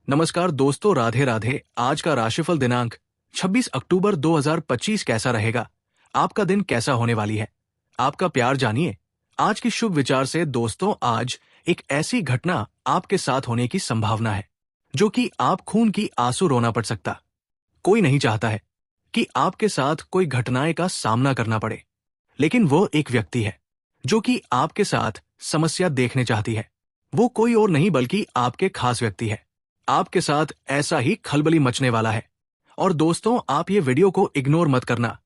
नमस्कार दोस्तों, राधे राधे। आज का राशिफल दिनांक 26 अक्टूबर 2025 कैसा रहेगा? आपका दिन कैसा होने वाली है? आपका प्यार जानिए। आज की शुभ विचार से दोस्तों, आज एक ऐसी घटना आपके साथ होने की संभावना है जो कि आप खून की आंसू रोना पड़ सकता। कोई नहीं चाहता है कि आपके साथ कोई घटनाएं का सामना करना पड़े, लेकिन वो एक व्यक्ति है जो कि आपके साथ समस्या देखने चाहती है। वो कोई और नहीं बल्कि आपके खास व्यक्ति है। आपके साथ ऐसा ही खलबली मचने वाला है। और दोस्तों, आप ये वीडियो को इग्नोर मत करना,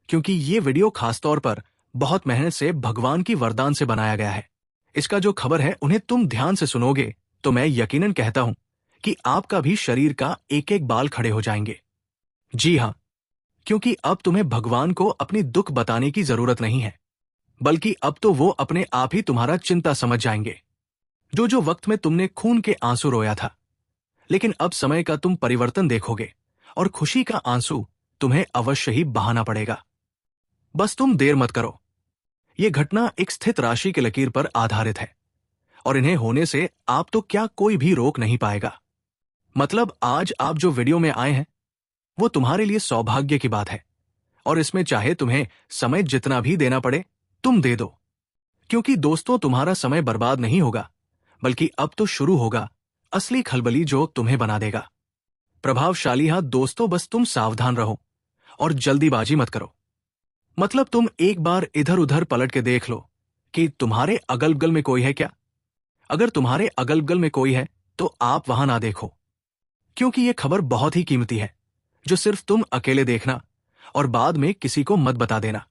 क्योंकि ये वीडियो खासतौर पर बहुत मेहनत से भगवान की वरदान से बनाया गया है। इसका जो खबर है उन्हें तुम ध्यान से सुनोगे तो मैं यकीनन कहता हूं कि आपका भी शरीर का एक एक बाल खड़े हो जाएंगे। जी हाँ, क्योंकि अब तुम्हें भगवान को अपनी दुख बताने की जरूरत नहीं है, बल्कि अब तो वो अपने आप ही तुम्हारा चिंता समझ जाएंगे। जो जो वक्त में तुमने खून के आंसू रोया था, लेकिन अब समय का तुम परिवर्तन देखोगे और खुशी का आंसू तुम्हें अवश्य ही बहाना पड़ेगा। बस तुम देर मत करो। ये घटना एक स्थित राशि की लकीर पर आधारित है और इन्हें होने से आप तो क्या कोई भी रोक नहीं पाएगा। मतलब आज आप जो वीडियो में आए हैं वो तुम्हारे लिए सौभाग्य की बात है, और इसमें चाहे तुम्हें समय जितना भी देना पड़े तुम दे दो, क्योंकि दोस्तों तुम्हारा समय बर्बाद नहीं होगा, बल्कि अब तो शुरू होगा असली खलबली जो तुम्हें बना देगा। प्रभावशाली हाथ दोस्तों, बस तुम सावधान रहो और जल्दीबाजी मत करो। मतलब तुम एक बार इधर उधर पलट के देख लो कि तुम्हारे अगल बगल में कोई है क्या। अगर तुम्हारे अगल बगल में कोई है तो आप वहां ना देखो, क्योंकि यह खबर बहुत ही कीमती है जो सिर्फ तुम अकेले देखना और बाद में किसी को मत बता देना।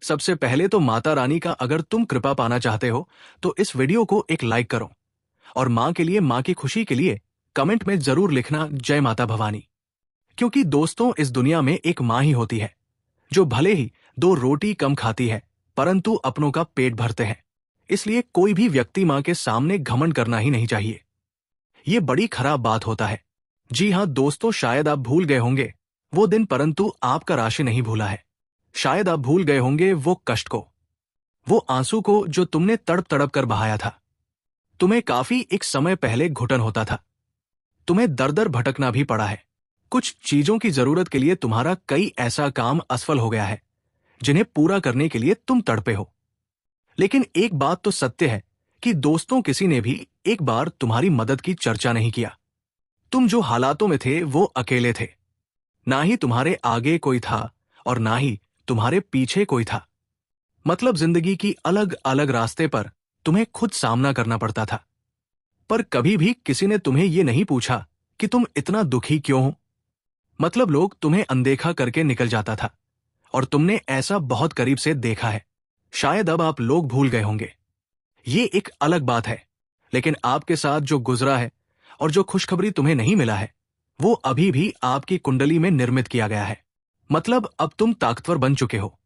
सबसे पहले तो माता रानी का अगर तुम कृपा पाना चाहते हो तो इस वीडियो को एक लाइक करो, और मां के लिए, मां की खुशी के लिए कमेंट में जरूर लिखना जय माता भवानी। क्योंकि दोस्तों, इस दुनिया में एक मां ही होती है जो भले ही दो रोटी कम खाती है परंतु अपनों का पेट भरते हैं। इसलिए कोई भी व्यक्ति मां के सामने घमंड करना ही नहीं चाहिए। ये बड़ी खराब बात होता है। जी हां दोस्तों, शायद आप भूल गए होंगे वो दिन, परंतु आपका राशि नहीं भूला है। शायद आप भूल गए होंगे वो कष्ट को, वो आंसू को जो तुमने तड़प तड़प कर बहाया था। तुम्हें काफी एक समय पहले घुटन होता था, तुम्हें दर दर भटकना भी पड़ा है। कुछ चीजों की जरूरत के लिए तुम्हारा कई ऐसा काम असफल हो गया है जिन्हें पूरा करने के लिए तुम तड़पे हो। लेकिन एक बात तो सत्य है कि दोस्तों, किसी ने भी एक बार तुम्हारी मदद की चर्चा नहीं किया। तुम जो हालातों में थे वो अकेले थे। ना ही तुम्हारे आगे कोई था और ना ही तुम्हारे पीछे कोई था। मतलब जिंदगी की अलग अलग रास्ते पर तुम्हें खुद सामना करना पड़ता था। पर कभी भी किसी ने तुम्हें ये नहीं पूछा कि तुम इतना दुखी क्यों हो। मतलब लोग तुम्हें अनदेखा करके निकल जाता था, और तुमने ऐसा बहुत करीब से देखा है। शायद अब आप लोग भूल गए होंगे, ये एक अलग बात है। लेकिन आपके साथ जो गुजरा है और जो खुशखबरी तुम्हें नहीं मिला है वो अभी भी आपकी कुंडली में निर्मित किया गया है। मतलब अब तुम ताकतवर बन चुके हो,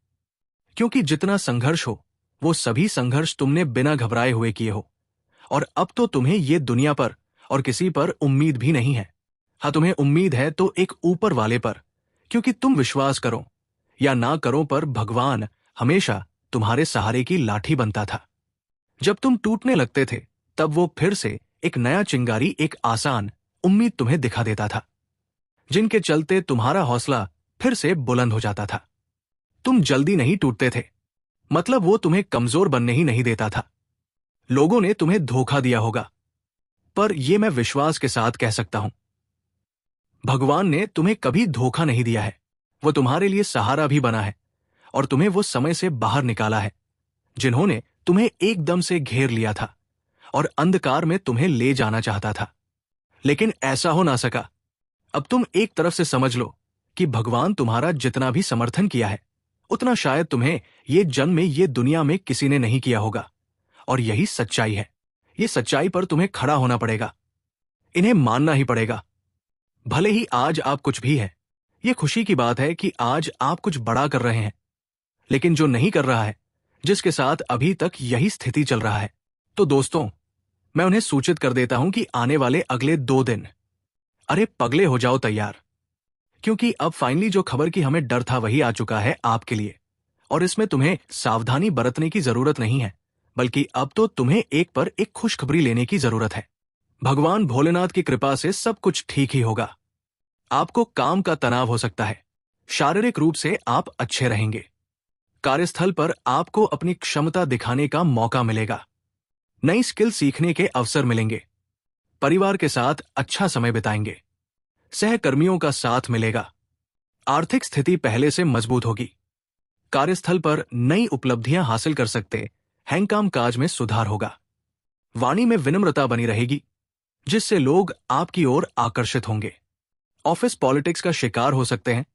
क्योंकि जितना संघर्ष हो वो सभी संघर्ष तुमने बिना घबराए हुए किए हो। और अब तो तुम्हें ये दुनिया पर और किसी पर उम्मीद भी नहीं है। हाँ, तुम्हें उम्मीद है तो एक ऊपर वाले पर, क्योंकि तुम विश्वास करो या ना करो पर भगवान हमेशा तुम्हारे सहारे की लाठी बनता था। जब तुम टूटने लगते थे तब वो फिर से एक नया चिंगारी, एक आसान उम्मीद तुम्हें दिखा देता था, जिनके चलते तुम्हारा हौसला फिर से बुलंद हो जाता था। तुम जल्दी नहीं टूटते थे, मतलब वो तुम्हें कमजोर बनने ही नहीं देता था। लोगों ने तुम्हें धोखा दिया होगा, पर यह मैं विश्वास के साथ कह सकता हूं, भगवान ने तुम्हें कभी धोखा नहीं दिया है। वो तुम्हारे लिए सहारा भी बना है और तुम्हें वो समय से बाहर निकाला है जिन्होंने तुम्हें एकदम से घेर लिया था और अंधकार में तुम्हें ले जाना चाहता था, लेकिन ऐसा हो ना सका। अब तुम एक तरफ से समझ लो कि भगवान तुम्हारा जितना भी समर्थन किया है उतना शायद तुम्हें ये जन्म में, ये दुनिया में किसी ने नहीं किया होगा। और यही सच्चाई है। ये सच्चाई पर तुम्हें खड़ा होना पड़ेगा, इन्हें मानना ही पड़ेगा। भले ही आज आप कुछ भी है, ये खुशी की बात है कि आज आप कुछ बड़ा कर रहे हैं, लेकिन जो नहीं कर रहा है, जिसके साथ अभी तक यही स्थिति चल रहा है, तो दोस्तों मैं उन्हें सूचित कर देता हूं कि आने वाले अगले 2 दिन, अरे पगले हो जाओ तैयार, क्योंकि अब फाइनली जो खबर की हमें डर था वही आ चुका है आपके लिए। और इसमें तुम्हें सावधानी बरतने की जरूरत नहीं है, बल्कि अब तो तुम्हें एक पर एक खुशखबरी लेने की जरूरत है। भगवान भोलेनाथ की कृपा से सब कुछ ठीक ही होगा। आपको काम का तनाव हो सकता है। शारीरिक रूप से आप अच्छे रहेंगे। कार्यस्थल पर आपको अपनी क्षमता दिखाने का मौका मिलेगा। नई स्किल सीखने के अवसर मिलेंगे। परिवार के साथ अच्छा समय बिताएंगे। सहकर्मियों का साथ मिलेगा। आर्थिक स्थिति पहले से मजबूत होगी। कार्यस्थल पर नई उपलब्धियां हासिल कर सकते हैं। काम काज में सुधार होगा। वाणी में विनम्रता बनी रहेगी, जिससे लोग आपकी ओर आकर्षित होंगे। ऑफिस पॉलिटिक्स का शिकार हो सकते हैं,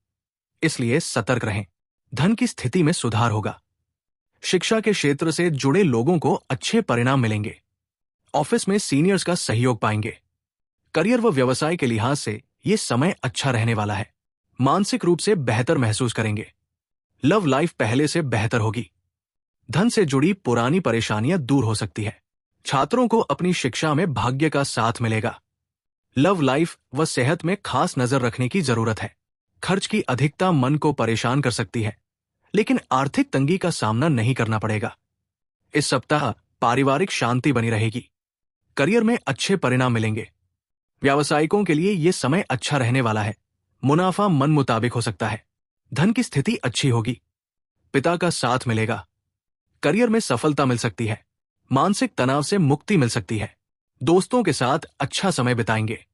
इसलिए सतर्क रहें। धन की स्थिति में सुधार होगा। शिक्षा के क्षेत्र से जुड़े लोगों को अच्छे परिणाम मिलेंगे। ऑफिस में सीनियर्स का सहयोग पाएंगे। करियर व व्यवसाय के लिहाज से ये समय अच्छा रहने वाला है। मानसिक रूप से बेहतर महसूस करेंगे। लव लाइफ पहले से बेहतर होगी। धन से जुड़ी पुरानी परेशानियां दूर हो सकती है। छात्रों को अपनी शिक्षा में भाग्य का साथ मिलेगा। लव लाइफ व सेहत में खास नजर रखने की जरूरत है। खर्च की अधिकता मन को परेशान कर सकती है, लेकिन आर्थिक तंगी का सामना नहीं करना पड़ेगा। इस सप्ताह पारिवारिक शांति बनी रहेगी। करियर में अच्छे परिणाम मिलेंगे। व्यावसायिकों के लिए यह समय अच्छा रहने वाला है। मुनाफा मन मुताबिक हो सकता है। धन की स्थिति अच्छी होगी। पिता का साथ मिलेगा। करियर में सफलता मिल सकती है। मानसिक तनाव से मुक्ति मिल सकती है। दोस्तों के साथ अच्छा समय बिताएंगे।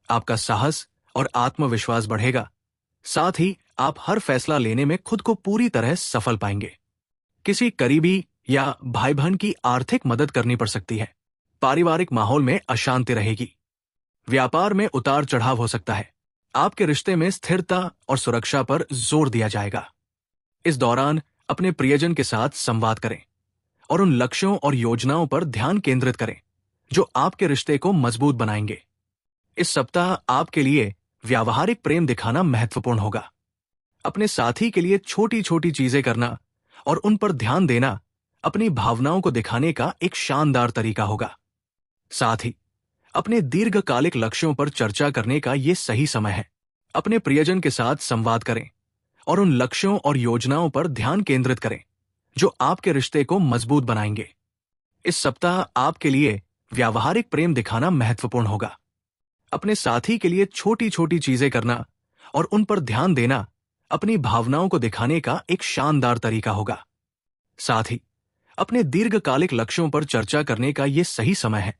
आपका साहस और आत्मविश्वास बढ़ेगा। साथ ही आप हर फैसला लेने में खुद को पूरी तरह सफल पाएंगे। किसी करीबी या भाई बहन की आर्थिक मदद करनी पड़ सकती है। पारिवारिक माहौल में अशांति रहेगी। व्यापार में उतार चढ़ाव हो सकता है। आपके रिश्ते में स्थिरता और सुरक्षा पर जोर दिया जाएगा। इस दौरान अपने प्रियजन के साथ संवाद करें और उन लक्ष्यों और योजनाओं पर ध्यान केंद्रित करें जो आपके रिश्ते को मजबूत बनाएंगे। इस सप्ताह आपके लिए व्यावहारिक प्रेम दिखाना महत्वपूर्ण होगा। अपने साथी के लिए छोटी छोटी चीजें करना और उन पर ध्यान देना अपनी भावनाओं को दिखाने का एक शानदार तरीका होगा। साथ ही अपने दीर्घकालिक लक्ष्यों पर चर्चा करने का यह सही समय है। अपने प्रियजन के साथ संवाद करें और उन लक्ष्यों और योजनाओं पर ध्यान केंद्रित करें जो आपके रिश्ते को मजबूत बनाएंगे। इस सप्ताह आपके लिए व्यावहारिक प्रेम दिखाना महत्वपूर्ण होगा। अपने साथी के लिए छोटी छोटी चीजें करना और उन पर ध्यान देना अपनी भावनाओं को दिखाने का एक शानदार तरीका होगा। साथ ही अपने दीर्घकालिक लक्ष्यों पर चर्चा करने का यह सही समय है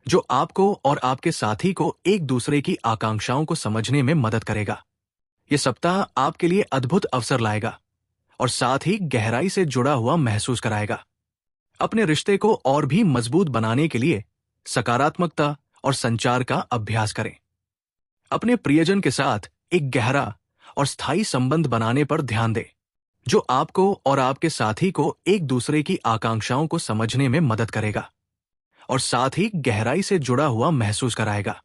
जो आपको और आपके साथी को एक दूसरे की आकांक्षाओं को समझने में मदद करेगा। यह सप्ताह आपके लिए अद्भुत अवसर लाएगा और साथ ही गहराई से जुड़ा हुआ महसूस कराएगा। अपने रिश्ते को और भी मजबूत बनाने के लिए सकारात्मकता और संचार का अभ्यास करें। अपने प्रियजन के साथ एक गहरा और स्थायी संबंध बनाने पर ध्यान दें जो आपको और आपके साथी को एक दूसरे की आकांक्षाओं को समझने में मदद करेगा और साथ ही गहराई से जुड़ा हुआ महसूस कराएगा।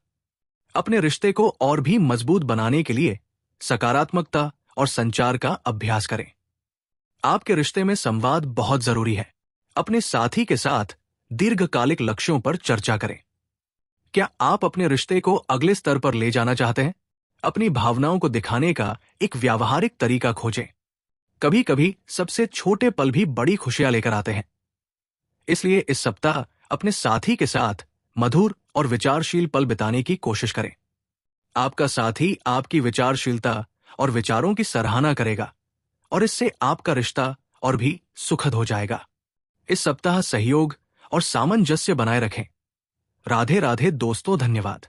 अपने रिश्ते को और भी मजबूत बनाने के लिए सकारात्मकता और संचार का अभ्यास करें। आपके रिश्ते में संवाद बहुत जरूरी है। अपने साथी के साथ दीर्घकालिक लक्ष्यों पर चर्चा करें। क्या आप अपने रिश्ते को अगले स्तर पर ले जाना चाहते हैं? अपनी भावनाओं को दिखाने का एक व्यावहारिक तरीका खोजें। कभी कभी सबसे छोटे पल भी बड़ी खुशियां लेकर आते हैं। इसलिए इस सप्ताह अपने साथी के साथ मधुर और विचारशील पल बिताने की कोशिश करें। आपका साथी आपकी विचारशीलता और विचारों की सराहना करेगा और इससे आपका रिश्ता और भी सुखद हो जाएगा। इस सप्ताह सहयोग और सामंजस्य बनाए रखें। राधे राधे दोस्तों, धन्यवाद।